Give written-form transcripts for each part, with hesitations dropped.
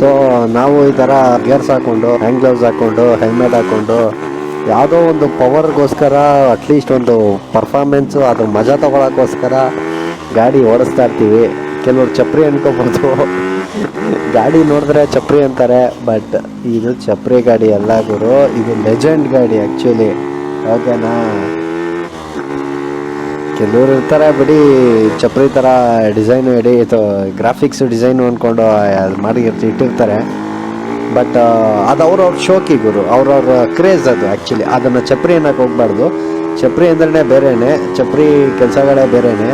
So ನಾವು ಈ ಥರ ಗೇರ್ಸ್ ಹಾಕ್ಕೊಂಡು ಹ್ಯಾಂಡ್ ಗ್ಲೌಸ್ ಹಾಕ್ಕೊಂಡು ಹೆಲ್ಮೆಟ್ ಹಾಕ್ಕೊಂಡು ಯಾವುದೋ ಒಂದು ಪವರ್ಗೋಸ್ಕರ ಅಟ್ಲೀಸ್ಟ್ ಒಂದು ಪರ್ಫಾರ್ಮೆನ್ಸು ಅದು ಮಜಾ ತೊಗೊಳಕ್ಕೋಸ್ಕರ ಗಾಡಿ ಓಡಿಸ್ತಾ ಇರ್ತೀವಿ. ಕೆಲವರು ಚಪ್ರಿ ಅನ್ಕೋಬೋದು, ಗಾಡಿ ನೋಡಿದ್ರೆ ಚಪ್ರಿ ಅಂತಾರೆ, ಬಟ್ ಇದು ಚಪ್ರಿ ಗಾಡಿ ಅಲ್ಲ ಗುರು, ಇದು ಲೆಜೆಂಡ್ ಗಾಡಿ ಆ್ಯಕ್ಚುಲಿ. ಓಕೆನಾ? ಕೆಲವರು ಇರ್ತಾರೆ ಬಿಡಿ ಚಪ್ರಿ ಥರ ಡಿಸೈನು ಗ್ರಾಫಿಕ್ಸ್ ಡಿಸೈನು ಅಂದ್ಕೊಂಡು ಅದು ಮಾಡಿ ಇಟ್ಟಿರ್ತಾರೆ. ಬಟ್ ಅದು ಅವ್ರವ್ರ ಶೋಕಿ ಗುರು, ಅವ್ರವ್ರ ಕ್ರೇಜ್ ಅದು ಆ್ಯಕ್ಚುಲಿ. ಅದನ್ನು ಚಪ್ರಿ ಅನ್ನೋಕೆ ಹೋಗ್ಬಾರ್ದು. ಚಪ್ರಿ ಅಂದ್ರೆ ಬೇರೆಯೇ, ಚಪ್ರಿ ಕೆಲಸಗಳೇ ಬೇರೆಯೇ.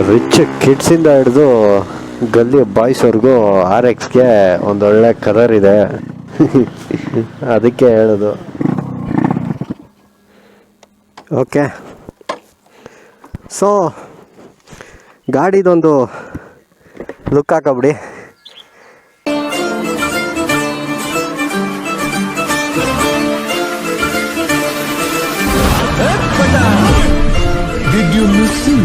ರಿಚ್ ಕಿಡ್ಸಿಂದ ಹಿಡಿದು ಗಲ್ಲಿ ಬಾಯ್ಸ್ವರೆಗೂ RXಗೆ ಒಂದೊಳ್ಳೆ ಕಲರ್ ಇದೆ. ಅದಕ್ಕೆ ಹೇಳೋದು. ಓಕೆ, ಸೊ ಗಾಡಿದೊಂದು ಲುಕ್ ಹಾಕಬಿಡಿ. Did you miss me?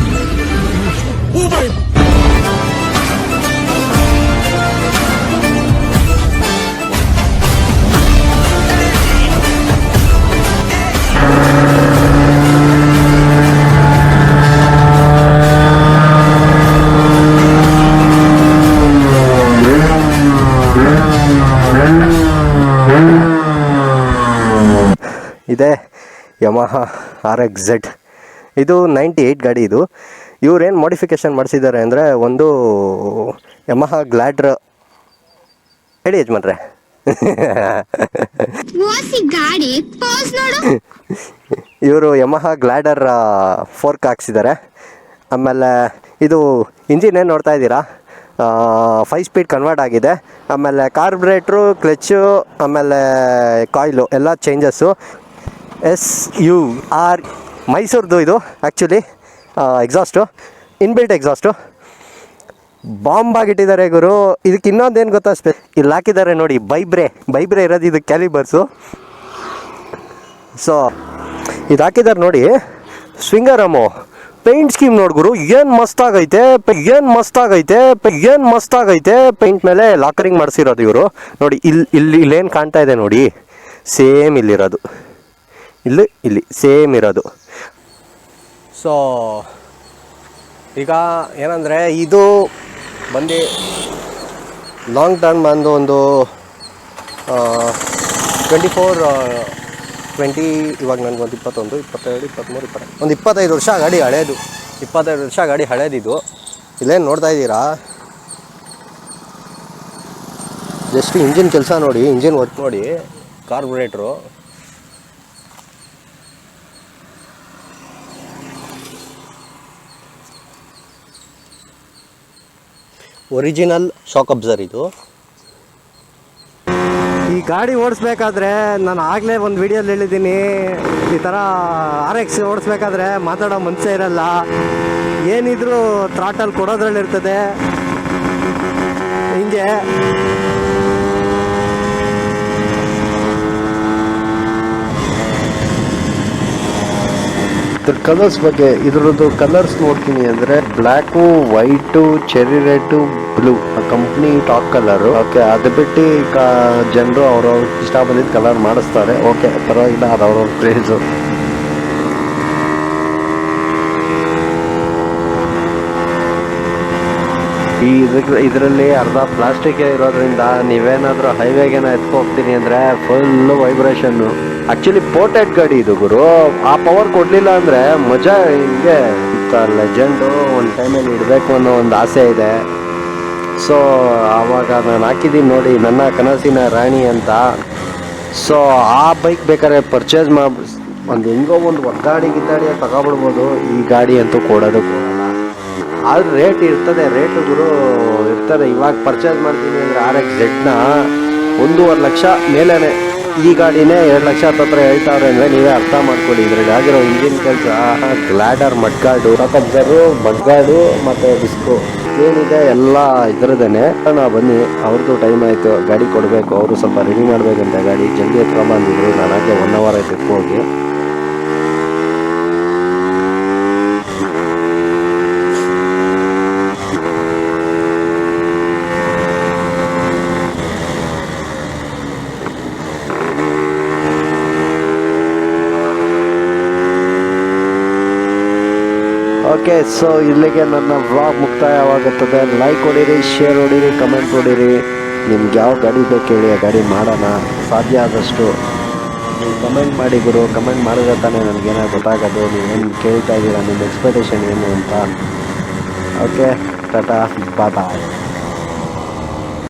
ಇದೆ ಯಮಹಾ RXZ. ಇದು 98 ಗಾಡಿ. ಇದು ಇವ್ರೇನು ಮಾಡಿಫಿಕೇಶನ್ ಮಾಡಿಸಿದ್ದಾರೆ ಅಂದರೆ, ಒಂದು ಯಮಹಾ ಗ್ಲಾಡ್ರ್ ಹೇಳಿ ಯಜಮಾನ್ರೆ. ಇವರು ಯಮಹಾ ಗ್ಲಾಡರ್ ಫೋರ್ಕ್ ಹಾಕ್ಸಿದ್ದಾರೆ. ಆಮೇಲೆ ಇದು ಇಂಜಿನ್ ಏನು ನೋಡ್ತಾ ಇದ್ದೀರಾ, 5 ಸ್ಪೀಡ್ ಕನ್ವರ್ಟ್ ಆಗಿದೆ. ಆಮೇಲೆ ಕಾರ್ಬ್ರೇಟ್ರು, ಕ್ಲಚ್ಚು, ಆಮೇಲೆ ಕಾಯಿಲು ಎಲ್ಲ ಚೇಂಜಸ್ಸು. SUR ಮೈಸೂರ್ದು ಇದು ಆ್ಯಕ್ಚುಲಿ ಎಕ್ಸಾಸ್ಟು, ಇನ್ಬಿಲ್ಟ್ ಎಕ್ಸಾಸ್ಟು. ಬಾಂಬಾಗಿಟ್ಟಿದ್ದಾರೆ ಗುರು. ಇದಕ್ಕೆ ಇನ್ನೊಂದೇನು ಗೊತ್ತಾ, ಇಲ್ಲಿ ಹಾಕಿದ್ದಾರೆ ನೋಡಿ ಬೈಬ್ರೆ ಇರೋದು ಇದು ಕ್ಯಾಲಿಬರ್ಸು. ಸೊ ಇದು ಹಾಕಿದ್ದಾರೆ ನೋಡಿ ಸ್ವಿಂಗರಮು. ಪೇಂಟ್ ಸ್ಕೀಮ್ ನೋಡಿ ಗುರು, ಏನು ಮಸ್ತಾಗೈತೆ. ಪೇಂಟ್ ಮೇಲೆ ಲಾಕರಿಂಗ್ ಮಾಡಿಸಿರೋದು ಇವರು ನೋಡಿ. ಇಲ್ಲೇನು ಕಾಣ್ತಾ ಇದೆ ನೋಡಿ, ಸೇಮ್ ಇಲ್ಲಿರೋದು, ಇಲ್ಲಿ ಸೇಮ್ ಇರೋದು. ಸೊ ಈಗ ಏನಂದರೆ, ಇದು ಬಂದು ಲಾಂಗ್ ಟರ್ಮ್ ಬಂದು ಒಂದು 20 ಇವಾಗ ನನಗೊಂದು 21, 22, 23, 20 ಒಂದು 25 ವರ್ಷ ಗಾಡಿ ಹಳೇದು. 25 ವರ್ಷ ಗಾಡಿ ಹಳೇದಿದು. ಇಲ್ಲೇನು ನೋಡ್ತಾ ಇದ್ದೀರಾ, ಜಸ್ಟ್ ಇಂಜಿನ್ ಕೆಲಸ ನೋಡಿ, ಇಂಜಿನ್ ವರ್ಕ್ ನೋಡಿ, ಕಾರ್ಬೊರೇಟ್ರು. ಒರಿಜಿನಲ್ ಶಾಕ್ ಅಬ್ಸರ್ ಇದು. ಈ ಗಾಡಿ ಓಡಿಸ್ಬೇಕಾದ್ರೆ ನಾನು ಆಗಲೇ ಒಂದು ವಿಡಿಯೋಲಿ ಹೇಳಿದ್ದೀನಿ, ಈ ಥರ RX ಓಡಿಸ್ಬೇಕಾದ್ರೆ ಮಾತಾಡೋ ಮನಸ್ಸೇ ಇರಲ್ಲ. ಏನಿದ್ರು ಥ್ರಾಟಲ್ ಕೊಡೋದ್ರಲ್ಲಿರ್ತದೆ. ಹಿಂಗೆ ಇದ್ರ ಕಲರ್ಸ್ ಬಗ್ಗೆ, ಇದ್ರದ್ದು ಕಲರ್ಸ್ ನೋಡ್ತೀನಿ ಅಂದರೆ black, white, cherry red, blue company top colour. Okay, ಅದು ಬಿಟ್ಟು ಜನರು ಅವ್ರವ್ರ ಇಷ್ಟ ಬಂದಿದ್ದು ಕಲರ್ ಮಾಡಿಸ್ತಾರೆ. ಓಕೆ, ಪರವಾಗಿಲ್ಲ, ಅದು ಅವ್ರವ್ರ ಕ್ರೇಜು. ಇದರಲ್ಲಿ ಅರ್ಧ ಪ್ಲಾಸ್ಟಿಕ್ ಇರೋದ್ರಿಂದ ನೀವೇನಾದರೂ ಹೈವೇಗೇನ ಎತ್ಕೋಗ್ತೀನಿ ಅಂದರೆ ಫುಲ್ಲು ವೈಬ್ರೇಷನ್ನು. ಆ್ಯಕ್ಚುಲಿ ಪೋರ್ಟೆಡ್ ಗಾಡಿ ಇದು ಗುರು. ಆ ಪವರ್ ಕೊಡಲಿಲ್ಲ ಅಂದರೆ ಮಜಾ. ಹಿಂಗೆ ಲೆಜೆಂಡು ಒಂದು ಟೈಮಲ್ಲಿ ಇಡಬೇಕು ಅನ್ನೋ ಒಂದು ಆಸೆ ಇದೆ. ಸೊ ಆವಾಗ ನಾನು ಹಾಕಿದ್ದೀನಿ ನೋಡಿ, ನನ್ನ ಕನಸಿನ ರಾಣಿ ಅಂತ. ಸೊ ಆ ಬೈಕ್ ಬೇಕಾದ್ರೆ ಪರ್ಚೇಸ್ ಮಾಡಿ ಒಂದು ಹೆಂಗೋ ಒಂದು ಒದ್ದಾಡಿ ತಗೊಬಿಡ್ಬೋದು. ಈ ಗಾಡಿ ಅಂತೂ ಕೊಡೋದಕ್ಕೆ ಹೋಗಲ್ಲ. ಆದ್ರೆ ರೇಟ್ ಇರ್ತದೆ, ರೇಟುಗಳು ಇರ್ತದೆ. ಇವಾಗ ಪರ್ಚೇಸ್ ಮಾಡ್ತೀನಿ ಅಂದರೆ RXZ 1.5 ಲಕ್ಷ ಮೇಲೇ. ಈ ಗಾಡಿನೇ 2 ಲಕ್ಷ ಹತ್ರ ಹೇಳ್ತಾವ್ರೆ ಅಂದರೆ ನೀವೇ ಅರ್ಥ ಮಾಡ್ಕೊಳ್ಳಿ. ಇದರಲ್ಲಿ ಆಗಿರೋ ಇಂಜಿನ್ ಕೆಲಸ, ಗ್ಲಾಡರ್, ಮಡ್ಗಾರ್ಡು, ಶಾಕ್ ಅಬ್ಸರು, ಮಡ್ಗಾರ್ಡು ಮತ್ತು ಡಿಸ್ಕು. ಏನಿದೆ ಎಲ್ಲ ಇದರದೇನೆ. ಬನ್ನಿ, ಅವ್ರದ್ದು ಟೈಮ್ ಆಯಿತು, ಗಾಡಿ ಕೊಡಬೇಕು. ಅವರು ಸ್ವಲ್ಪ ರೆಡಿ ಮಾಡಬೇಕಂತೆ ಗಾಡಿ. ಜಲ್ದಿ ಎತ್ಕೊಂಬಂದಿದ್ರು, ನನಗೆ 1 ಅವರ್ ಆಯ್ತು ಹೋಗಿ. ಓಕೆ, ಸೊ ಇಲ್ಲಿಗೆ ನನ್ನ ವ್ಲಾಗ್ ಮುಕ್ತಾಯವಾಗುತ್ತದೆ. ಲೈಕ್ ಹೊಡೀರಿ, ಶೇರ್ ಹೊಡೀರಿ, ಕಮೆಂಟ್ ಹೊಡೀರಿ. ನಿಮ್ಗೆ ಯಾವ ಗಾಡಿ ಬೇಕು ಹೇಳಿ, ಆ ಗಾಡಿ ಮಾಡೋಣ. ಸಾಧ್ಯ ಆದಷ್ಟು ನೀವು ಕಮೆಂಟ್ ಮಾಡಿ ಗುರು. ಕಮೆಂಟ್ ಮಾಡಿದ್ರೆ ತಾನೇ ನನಗೇನೋ ಗೊತ್ತಾಗೋದು, ನೀವೇನು ಕೇಳ್ತಾ ಇದ್ದೀರಾ, ನಿಮ್ಮ ಎಕ್ಸ್ಪೆಕ್ಟೇಷನ್ ಏನು ಅಂತ. ಓಕೆ, ಟಾಟಾ, ಬಾಯ್ ಬಾಯ್.